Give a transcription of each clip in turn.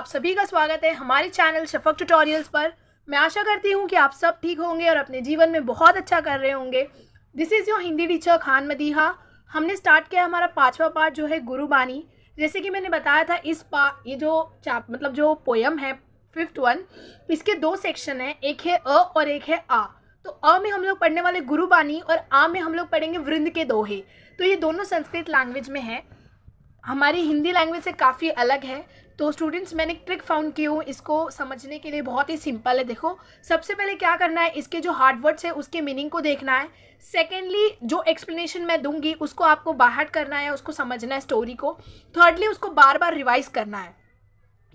सभी का स्वागत है हमारे चैनल शफक ट्यूटोरियल्स पर। मैं आशा करती हूँ कि आप सब ठीक होंगे और अपने जीवन में बहुत अच्छा कर रहे होंगे। This is your Hindi teacher Khan Madiha. हमने स्टार्ट किया हमारा 5वां पार्ट जो है गुरुबानी। जैसे कि मैंने बताया था ये जो पोयम है 5th वन, इसके 2 सेक्शन हैं, एक है अ और एक है आ। तो अ में हम लोग पढ़ने वाले गुरुबानी और आ में हम लोग पढ़ेंगे वृंद के दोहे। तो ये दोनों संस्कृत लैंग्वेज में है, हमारी हिंदी लैंग्वेज से काफ़ी अलग है। तो स्टूडेंट्स, मैंने एक ट्रिक फाउंड की हूँ इसको समझने के लिए, बहुत ही सिंपल है। देखो, सबसे पहले क्या करना है, इसके जो हार्ड वर्ड्स है उसके मीनिंग को देखना है। सेकेंडली, जो एक्सप्लेनेशन मैं दूंगी उसको आपको बाहर करना है, उसको समझना है स्टोरी को। थर्डली, उसको बार बार रिवाइज करना है।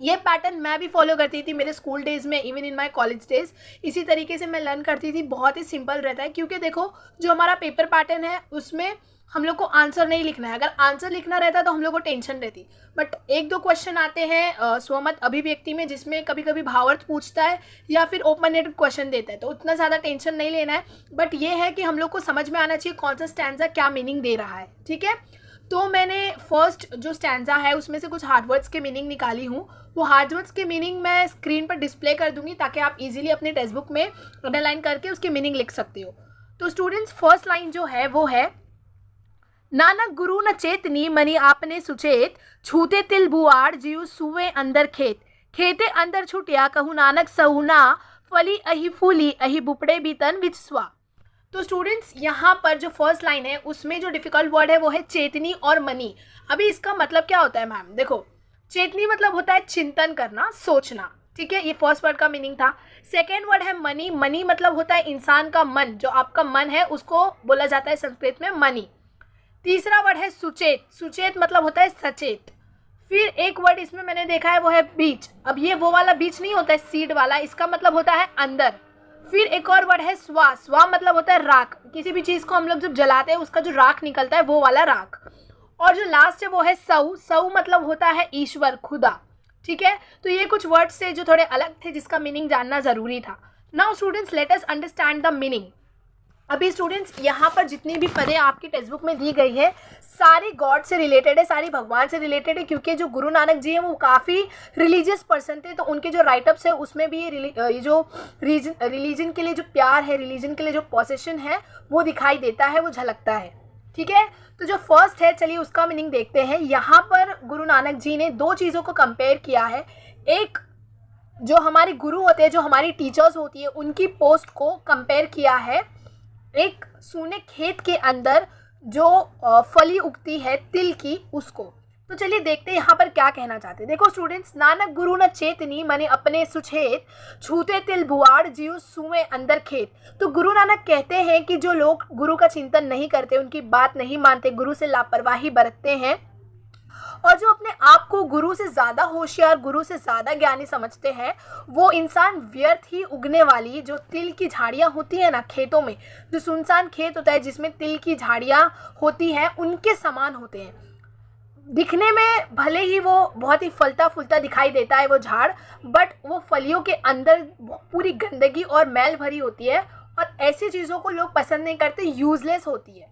ये पैटर्न मैं भी फॉलो करती थी मेरे स्कूल डेज़ में, even in my college days. इसी तरीके से मैं लर्न करती थी। बहुत ही सिंपल रहता है, क्योंकि देखो जो हमारा पेपर पैटर्न है उसमें हम लोग को आंसर नहीं लिखना है। अगर आंसर लिखना रहता तो हम लोग को टेंशन रहती। बट 1-2 क्वेश्चन आते हैं स्वमत अभिव्यक्ति में, जिसमें कभी कभी भावार्थ पूछता है या फिर ओपन एंडेड क्वेश्चन देता है, तो उतना ज़्यादा टेंशन नहीं लेना है। बट ये है कि हम लोग को समझ में आना चाहिए कौन सा स्टैंजा क्या मीनिंग दे रहा है, ठीक है। तो मैंने फर्स्ट जो स्टैंजा है उसमें से कुछ हार्ड वर्ड्स के मीनिंग निकाली हूँ। वो हार्ड वर्ड्स के मीनिंग मैं स्क्रीन पर डिस्प्ले कर दूंगी ताकि आप इजीली अपने टेक्स्ट बुक में अंडरलाइन करके उसके मीनिंग लिख सकते हो। तो स्टूडेंट्स, फर्स्ट लाइन जो है वो है, नानक गुरु न चेतनी मनी आपने सुचेत, छूते तिल बुआड़ जीव सुवे अंदर खेत, खेते अंदर छुटिया कहू नानक सहुना, फली अहि फूली अहि बुपड़े बीतन विच स्वा। तो स्टूडेंट्स, यहाँ पर जो फर्स्ट लाइन है उसमें जो डिफिकल्ट वर्ड है वो है चेतनी और मनी। अभी इसका मतलब क्या होता है मैम? देखो, चेतनी मतलब होता है चिंतन करना, सोचना, ठीक है। ये फर्स्ट वर्ड का मीनिंग था। सेकेंड वर्ड है मनी। मनी मतलब होता है इंसान का मन, जो आपका मन है उसको बोला जाता है संस्कृत में मनी। तीसरा वर्ड है सुचेत। सुचेत मतलब होता है सचेत। फिर एक वर्ड इसमें मैंने देखा है वो है बीज। अब ये वो वाला बीज नहीं होता है सीड वाला, इसका मतलब होता है अंदर। फिर एक और वर्ड है स्वा। स्वा मतलब होता है राख। किसी भी चीज़ को हम लोग जब जलाते हैं उसका जो राख निकलता है वो वाला राख। और जो लास्ट है वो है सऊ। सऊ मतलब होता है ईश्वर, खुदा, ठीक है। तो ये कुछ वर्ड्स थे जो थोड़े अलग थे, जिसका मीनिंग जानना ज़रूरी था। Now students, let us understand the meaning. अभी स्टूडेंट्स, यहाँ पर जितनी भी पदें आपकी टेक्स्ट बुक में दी गई है सारी गॉड से रिलेटेड है, सारी भगवान से रिलेटेड है, क्योंकि जो गुरु नानक जी हैं वो काफ़ी रिलीजियस पर्सन थे। तो उनके जो राइटअप्स है उसमें भी ये जो रिलीजन के लिए जो प्यार है, रिलीजन के लिए जो पोसेशन है वो दिखाई देता है, वो झलकता है, ठीक है। तो जो फर्स्ट है, चलिए उसका मीनिंग देखते हैं। यहाँ पर गुरु नानक जी ने 2 चीज़ों को कंपेयर किया है। एक, जो हमारे गुरु होते हैं, जो हमारी टीचर्स होती है, उनकी पोस्ट को कंपेयर किया है एक सूने खेत के अंदर जो फली उगती है तिल की, उसको। तो चलिए देखते हैं यहाँ पर क्या कहना चाहते हैं। देखो स्टूडेंट्स, नानक गुरु न चेतनी मने अपने सुचेत, छूते तिल बुआड़ जीव सुए अंदर खेत। तो गुरु नानक कहते हैं कि जो लोग गुरु का चिंतन नहीं करते, उनकी बात नहीं मानते, गुरु से लापरवाही बरतते हैं, और जो अपने आप को गुरु से ज़्यादा होशियार, गुरु से ज़्यादा ज्ञानी समझते हैं, वो इंसान व्यर्थ ही उगने वाली जो तिल की झाड़ियाँ होती हैं ना खेतों में, जो सुनसान खेत होता है जिसमें तिल की झाड़ियाँ होती हैं, उनके समान होते हैं। दिखने में भले ही वो बहुत ही फलता फूलता दिखाई देता है वो झाड़, बट वो फलियों के अंदर पूरी गंदगी और मैल भरी होती है, और ऐसी चीज़ों को लोग पसंद नहीं करते, यूजलेस होती है।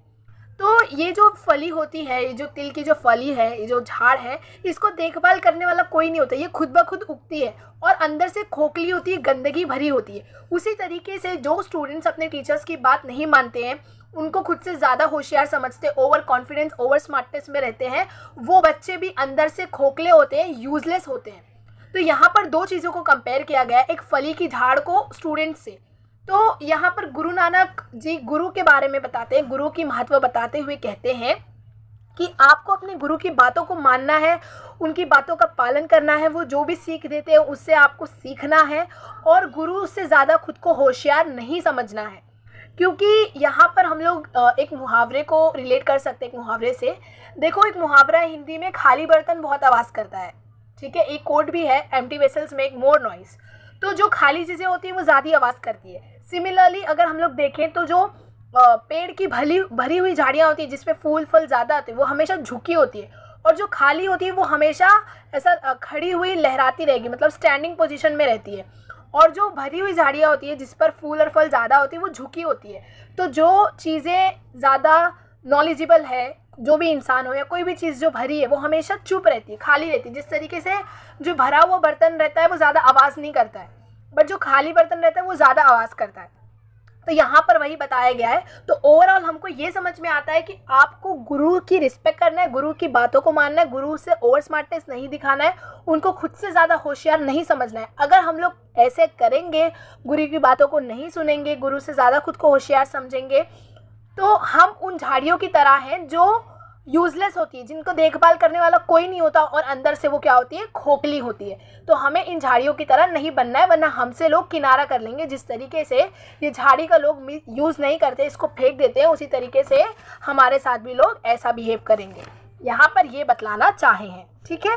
तो ये जो फली होती है, ये जो तिल की जो फली है, ये जो झाड़ है, इसको देखभाल करने वाला कोई नहीं होता, ये खुद ब खुद उगती है और अंदर से खोखली होती है, गंदगी भरी होती है। उसी तरीके से जो स्टूडेंट्स अपने टीचर्स की बात नहीं मानते हैं, उनको खुद से ज़्यादा होशियार समझते, ओवर कॉन्फिडेंस, ओवर स्मार्टनेस में रहते हैं, वो बच्चे भी अंदर से खोखले होते हैं, यूजलेस होते हैं। तो यहाँ पर 2 चीज़ों को कंपेयर किया गया है, एक फली की झाड़ को स्टूडेंट्स से। तो यहाँ पर गुरु नानक जी गुरु के बारे में बताते हैं, गुरु की महत्व बताते हुए कहते हैं कि आपको अपने गुरु की बातों को मानना है, उनकी बातों का पालन करना है, वो जो भी सीख देते हैं उससे आपको सीखना है, और गुरु से ज़्यादा खुद को होशियार नहीं समझना है। क्योंकि यहाँ पर हम लोग एक मुहावरे को रिलेट कर सकते हैं, एक मुहावरे से। देखो, एक मुहावरा है हिंदी में, खाली बर्तन बहुत आवाज़ करता है, ठीक है। एक कोड भी है, empty vessels make more noise. तो जो खाली चीज़ें होती हैं वो ज़्यादा आवाज़ करती है। सिमिलरली अगर हम लोग देखें तो जो पेड़ की भरी हुई झाड़ियाँ होती हैं जिसमें फूल फल ज़्यादा आते हैं, वो हमेशा झुकी होती है, और जो खाली होती है वो हमेशा ऐसा खड़ी हुई लहराती रहेगी, मतलब स्टैंडिंग पोजीशन में रहती है। और जो भरी हुई झाड़ियाँ होती है जिस पर फूल और फल ज़्यादा होती है वो झुकी होती है। तो जो चीज़ें ज़्यादा नॉलेजेबल है, जो भी इंसान हो या कोई भी चीज़ जो भरी है वो हमेशा चुप रहती है, खाली रहती है। जिस तरीके से जो भरा हुआ बर्तन रहता है वो ज़्यादा आवाज़ नहीं करता है, बट जो खाली बर्तन रहता है वो ज़्यादा आवाज़ करता है। तो यहाँ पर वही बताया गया है। तो ओवरऑल हमको ये समझ में आता है कि आपको गुरु की रिस्पेक्ट करना है, गुरु की बातों को मानना है, गुरु से ओवर स्मार्टनेस नहीं दिखाना है, उनको खुद से ज़्यादा होशियार नहीं समझना है। अगर हम लोग ऐसे करेंगे, गुरु की बातों को नहीं सुनेंगे, गुरु से ज़्यादा खुद को होशियार समझेंगे, तो हम उन झाड़ियों की तरह हैं जो यूज़लेस होती है, जिनको देखभाल करने वाला कोई नहीं होता और अंदर से वो क्या होती है, खोखली होती है। तो हमें इन झाड़ियों की तरह नहीं बनना है, वरना हमसे लोग किनारा कर लेंगे। जिस तरीके से ये झाड़ी का लोग यूज़ नहीं करते, इसको फेंक देते हैं, उसी तरीके से हमारे साथ भी लोग ऐसा बिहेव करेंगे। यहाँ पर ये बतलाना चाहे हैं, ठीक है।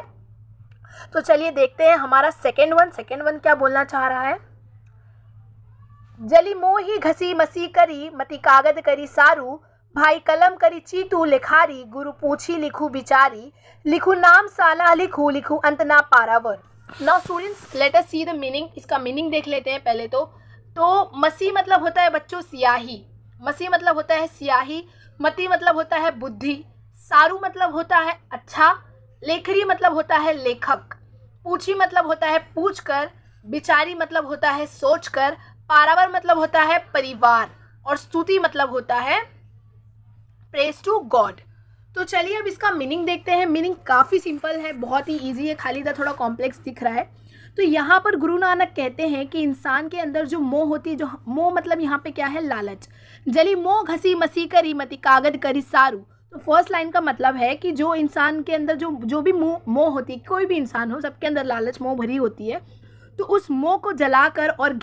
तो चलिए देखते हैं हमारा सेकेंड वन क्या बोलना चाह रहा है। जली मोही घसी मसी करी, मति कागद करी सारू, भाई कलम करी चीतू लिखारी, गुरु पूछी लिखू बिचारी, लिखू नाम साला लिखू, लिखू अंत ना पारावर। Now students let us see the meaning. इसका मीनिंग देख लेते हैं पहले तो मसी मतलब होता है बच्चों स्याही, मसी मतलब होता है स्याही, मति मतलब होता है बुद्धि, सारू मतलब होता है अच्छा, लेखरी मतलब होता है लेखक, पूछी मतलब होता है पूछ कर, बिचारी मतलब होता है सोच कर, पारावर मतलब होता है परिवार, और स्तुति मतलब होता है प्रेज टू गॉड। तो चलिए अब इसका मीनिंग देखते हैं। मीनिंग काफ़ी सिंपल है, बहुत ही इजी है, खाली इधर थोड़ा कॉम्प्लेक्स दिख रहा है। तो यहाँ पर गुरु नानक कहते हैं कि इंसान के अंदर जो मोह होती है, जो मोह मतलब यहाँ पे क्या है, लालच। जली मोह घसी मसी करी, मति कागद करी सारू। तो फर्स्ट लाइन का मतलब है कि जो इंसान के अंदर जो भी मोह होती है, कोई भी इंसान हो, सबके अंदर लालच मोह भरी होती है। तो उस मोह को जलाकर और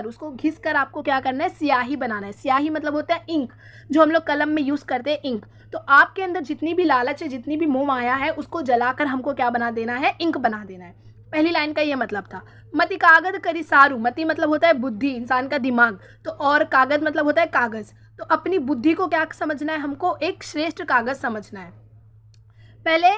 उसको घिस कर आपको क्या करना है, स्याही बनाना है। स्याही मतलब होता है इंक, जो हम लोग कलम में यूज़ करते हैं, इंक। तो आपके अंदर जितनी भी लालच है, जितनी भी मोह माया है, उसको जलाकर हमको क्या बना देना है, इंक बना देना है। पहली लाइन का ये मतलब था। मति कागद करी सारू, मति मतलब होता है बुद्धि, इंसान का दिमाग, तो और कागज मतलब होता है कागज़। तो अपनी बुद्धि को क्या समझना है, हमको एक श्रेष्ठ कागज़ समझना है। पहले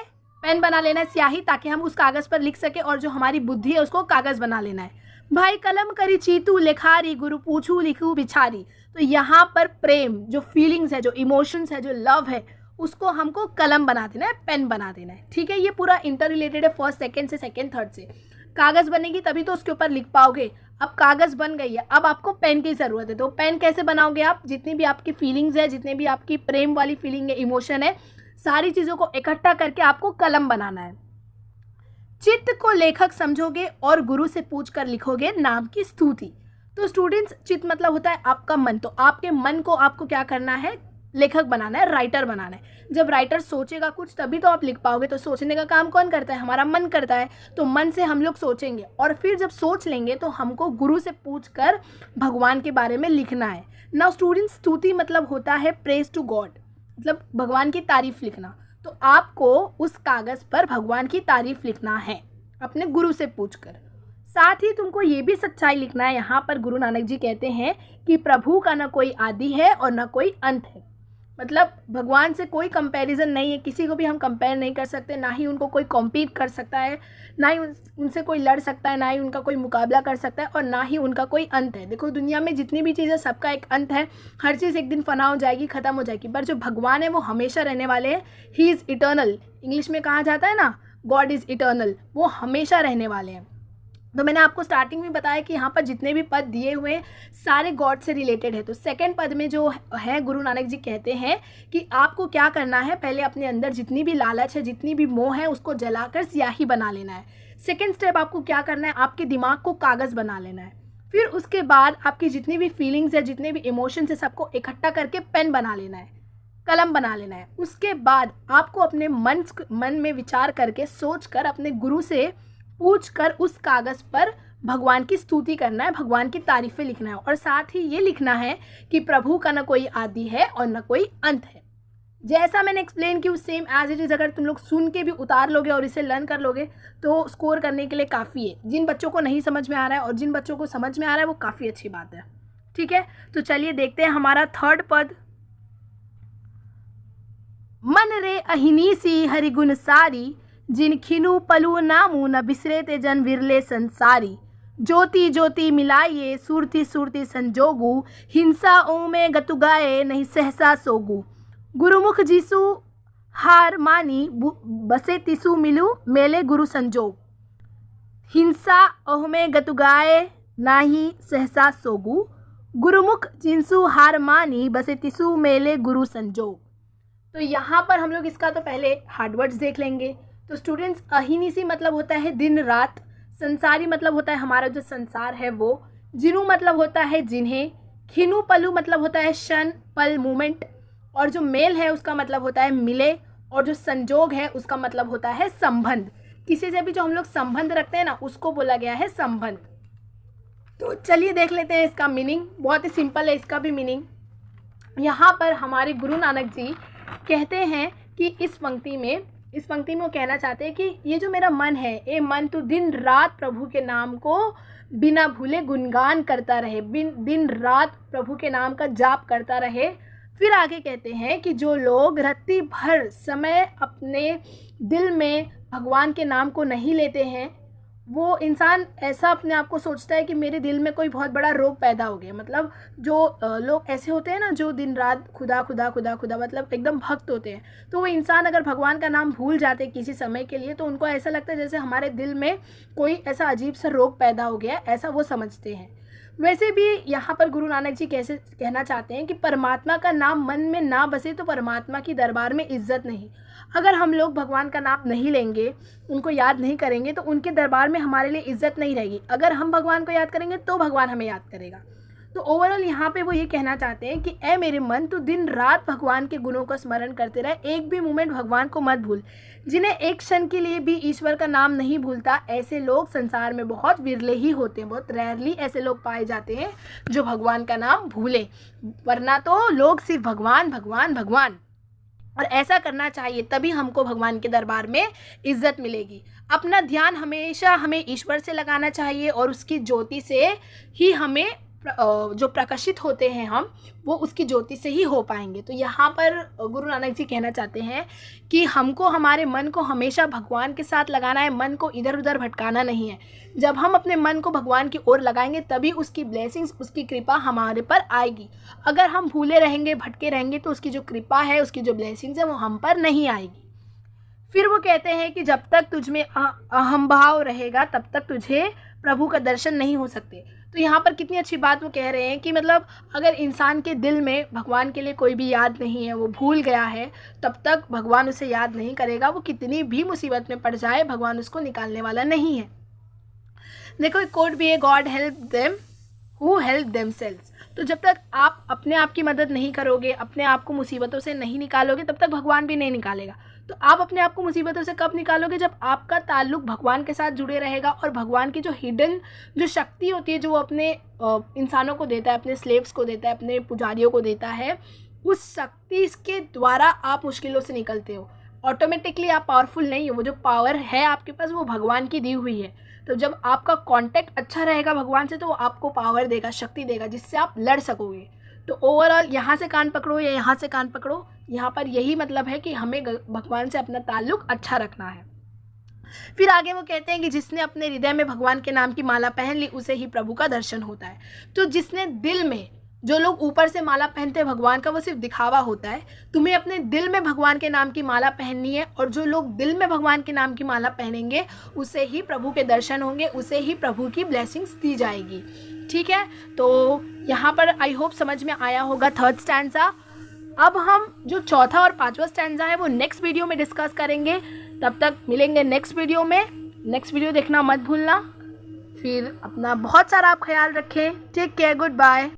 पेन बना लेना है, स्याही, ताकि हम उस कागज़ पर लिख सके, और जो हमारी बुद्धि है उसको कागज़ बना लेना है। भाई कलम करी चीतू लिखारी, गुरु पूछू लिखू बिचारी। तो यहाँ पर प्रेम, जो फीलिंग्स है, जो इमोशंस है, जो लव है, उसको हमको कलम बना देना है, पेन बना देना है, ठीक है। ये पूरा इंटर रिलेटेड है, फर्स्ट सेकेंड से, सेकेंड थर्ड से। कागज़ बनेगी तभी तो उसके ऊपर लिख पाओगे। अब कागज़ बन गई है, अब आपको पेन की ज़रूरत है। तो पेन कैसे बनाओगे आप, जितनी भी आपकी फीलिंग्स है, जितने भी आपकी प्रेम वाली फीलिंग है, इमोशन है, सारी चीज़ों को इकट्ठा करके आपको कलम बनाना है। चित्त को लेखक समझोगे और गुरु से पूछकर लिखोगे नाम की स्तुति। तो स्टूडेंट्स, चित्त मतलब होता है आपका मन। तो आपके मन को आपको क्या करना है, लेखक बनाना है, राइटर बनाना है। जब राइटर सोचेगा कुछ तभी तो आप लिख पाओगे। तो सोचने का काम कौन करता है, हमारा मन करता है। तो मन से हम लोग सोचेंगे, और फिर जब सोच लेंगे तो हमको गुरु से पूछकर भगवान के बारे में लिखना है। नाउ स्टूडेंट्स, स्तुति मतलब होता है प्रेज टू गॉड, मतलब भगवान की तारीफ लिखना। तो आपको उस कागज़ पर भगवान की तारीफ लिखना है, अपने गुरु से पूछकर। साथ ही तुमको ये भी सच्चाई लिखना है। यहाँ पर गुरु नानक जी कहते हैं कि प्रभु का न कोई आदि है और न कोई अंत है। मतलब भगवान से कोई कंपैरिजन नहीं है, किसी को भी हम कंपेयर नहीं कर सकते, ना ही उनको कोई कॉम्पीट कर सकता है, ना ही उनसे कोई लड़ सकता है, ना ही उनका कोई मुकाबला कर सकता है, और ना ही उनका कोई अंत है। देखो दुनिया में जितनी भी चीज़ें, सबका एक अंत है, हर चीज़ एक दिन फना हो जाएगी, ख़त्म हो जाएगी, पर जो भगवान है वो हमेशा रहने वाले हैं। ही इज़ इटर्नल, इंग्लिश में कहा जाता है ना, गॉड इज़ इटर्नल, वो हमेशा रहने वाले हैं। तो मैंने आपको स्टार्टिंग में बताया कि यहाँ पर जितने भी पद दिए हुए हैं सारे गॉड से रिलेटेड है। तो सेकंड पद में जो है, गुरु नानक जी कहते हैं कि आपको क्या करना है, पहले अपने अंदर जितनी भी लालच है, जितनी भी मोह है, उसको जलाकर स्याही बना लेना है। सेकंड स्टेप आपको क्या करना है, आपके दिमाग को कागज़ बना लेना है। फिर उसके बाद आपकी जितनी भी फीलिंग्स है, जितने भी इमोशंस है, सबको इकट्ठा करके पेन बना लेना है, कलम बना लेना है। उसके बाद आपको अपने मन में विचार करके, सोच कर, अपने गुरु से पूछ कर उस कागज़ पर भगवान की स्तुति करना है, भगवान की तारीफ़ें लिखना है, और साथ ही ये लिखना है कि प्रभु का न कोई आदि है और न कोई अंत है। जैसा मैंने एक्सप्लेन की, उस सेम एज इट इज़ अगर तुम लोग सुन के भी उतार लोगे और इसे लर्न कर लोगे तो स्कोर करने के लिए काफ़ी है। जिन बच्चों को नहीं समझ में आ रहा है और जिन बच्चों को समझ में आ रहा है वो काफ़ी अच्छी बात है, ठीक है। तो चलिए देखते हैं हमारा थर्ड पद। मन रे अहिनी सी हरिगुण सारी, जिन खिनु पलु नामू न बिसरे ते जन विरले संसारी। ज्योति ज्योति मिलाइए सुरति सुरति संजोगु, हिंसा ओ में गतु गाए नहीं सहसा सोगु। गुरुमुख जीसु हार मानी बसे तिसु मिलु मेले गुरु संजोग। हिंसा ओहमे गतुगाए नाही सहसा सोगु। गुरुमुख जिनसु हार मानी बसे तिसु मेले गुरु संजोग। तो यहाँ पर हम लोग इसका तो पहले हार्ड वर्ड्स देख लेंगे। तो स्टूडेंट्स, अहिनिसी मतलब होता है दिन रात, संसारी मतलब होता है हमारा जो संसार है वो, जिनु मतलब होता है जिन्हें, खिनु पलु मतलब होता है क्षण पल मोमेंट, और जो मेल है उसका मतलब होता है मिले, और जो संजोग है उसका मतलब होता है संबंध। किसी से भी जो हम लोग संबंध रखते हैं ना उसको बोला गया है संबंध। तो चलिए देख लेते हैं इसका मीनिंग। बहुत ही सिंपल है इसका भी मीनिंग। यहाँ पर हमारे गुरु नानक जी कहते हैं कि इस पंक्ति में वो कहना चाहते हैं कि ये जो मेरा मन है, ये मन तो दिन रात प्रभु के नाम को बिना भूले गुणगान करता रहे, दिन रात प्रभु के नाम का जाप करता रहे। फिर आगे कहते हैं कि जो लोग रात्रि भर समय अपने दिल में भगवान के नाम को नहीं लेते हैं, वो इंसान ऐसा अपने आप को सोचता है कि मेरे दिल में कोई बहुत बड़ा रोग पैदा हो गया। मतलब जो लोग ऐसे होते हैं ना जो दिन रात खुदा खुदा खुदा खुदा मतलब एकदम भक्त होते हैं, तो वो इंसान अगर भगवान का नाम भूल जाते किसी समय के लिए तो उनको ऐसा लगता है जैसे हमारे दिल में कोई ऐसा अजीब सा रोग पैदा हो गया, ऐसा वो समझते हैं। वैसे भी यहाँ पर गुरु नानक जी कैसे कहना चाहते हैं कि परमात्मा का नाम मन में ना बसे तो परमात्मा की दरबार में इज्जत नहीं। अगर हम लोग भगवान का नाम नहीं लेंगे, उनको याद नहीं करेंगे, तो उनके दरबार में हमारे लिए इज्जत नहीं रहेगी। अगर हम भगवान को याद करेंगे तो भगवान हमें याद करेगा। तो ओवरऑल यहाँ पे वो ये कहना चाहते हैं कि ऐ मेरे मन, तू दिन रात भगवान के गुणों का स्मरण करते रहे, एक भी मोमेंट भगवान को मत भूल। जिन्हें एक क्षण के लिए भी ईश्वर का नाम नहीं भूलता, ऐसे लोग संसार में बहुत विरले ही होते हैं, बहुत रेयरली ऐसे लोग पाए जाते हैं जो भगवान का नाम भूले, वरना तो लोग सिर्फ भगवान भगवान भगवान। और ऐसा करना चाहिए, तभी हमको भगवान के दरबार में इज्जत मिलेगी। अपना ध्यान हमेशा हमें ईश्वर से लगाना चाहिए और उसकी ज्योति से ही हमें जो प्रकाशित होते हैं हम, वो उसकी ज्योति से ही हो पाएंगे। तो यहाँ पर गुरु नानक जी कहना चाहते हैं कि हमको हमारे मन को हमेशा भगवान के साथ लगाना है, मन को इधर उधर भटकाना नहीं है। जब हम अपने मन को भगवान की ओर लगाएंगे तभी उसकी ब्लेसिंग्स, उसकी कृपा हमारे पर आएगी। अगर हम भूले रहेंगे, भटके रहेंगे, तो उसकी जो कृपा है, उसकी जो ब्लेसिंग्स है वो हम पर नहीं आएगी। फिर वो कहते हैं कि जब तक तुझमें अहम भाव रहेगा तब तक तुझे प्रभु का दर्शन नहीं हो सकते। तो यहाँ पर कितनी अच्छी बात वो कह रहे हैं कि मतलब अगर इंसान के दिल में भगवान के लिए कोई भी याद नहीं है, वो भूल गया है, तब तक भगवान उसे याद नहीं करेगा। वो कितनी भी मुसीबत में पड़ जाए, भगवान उसको निकालने वाला नहीं है। देखो एक कोट भी है, God help them who help themselves. तो जब तक आप अपने आप की मदद नहीं करोगे, अपने आप को मुसीबतों से नहीं निकालोगे, तब तक भगवान भी नहीं निकालेगा। तो आप अपने आप को मुसीबतों से कब निकालोगे? जब आपका ताल्लुक भगवान के साथ जुड़े रहेगा और भगवान की जो हिडन जो शक्ति होती है, जो वो अपने इंसानों को देता है, अपने स्लेव्स को देता है, अपने पुजारियों को देता है, उस शक्ति के द्वारा आप मुश्किलों से निकलते हो। ऑटोमेटिकली आप पावरफुल नहीं हो, वो जो पावर है आपके पास वो भगवान की दी हुई है। तो जब आपका कांटेक्ट अच्छा रहेगा भगवान से, तो वो आपको पावर देगा, शक्ति देगा, जिससे आप लड़ सकोगे। तो ओवरऑल यहाँ से कान पकड़ो या यहाँ से कान पकड़ो, यहाँ पर यही मतलब है कि हमें भगवान से अपना ताल्लुक अच्छा रखना है। फिर आगे वो कहते हैं कि जिसने अपने हृदय में भगवान के नाम की माला पहन ली, उसे ही प्रभु का दर्शन होता है। तो जिसने दिल में, जो लोग ऊपर से माला पहनते हैं भगवान का, वो सिर्फ दिखावा होता है। तुम्हें अपने दिल में भगवान के नाम की माला पहननी है, और जो लोग दिल में भगवान के नाम की माला पहनेंगे उसे ही प्रभु के दर्शन होंगे, उसे ही प्रभु की ब्लेसिंग्स दी जाएगी। ठीक है, तो यहाँ पर आई होप समझ में आया होगा थर्ड स्टैंजा। अब हम जो चौथा और पांचवा स्टैंजा है वो नेक्स्ट वीडियो में डिस्कस करेंगे। तब तक मिलेंगे नेक्स्ट वीडियो में। नेक्स्ट वीडियो देखना मत भूलना। फिर अपना बहुत सारा आप ख्याल रखें। Take care, good bye.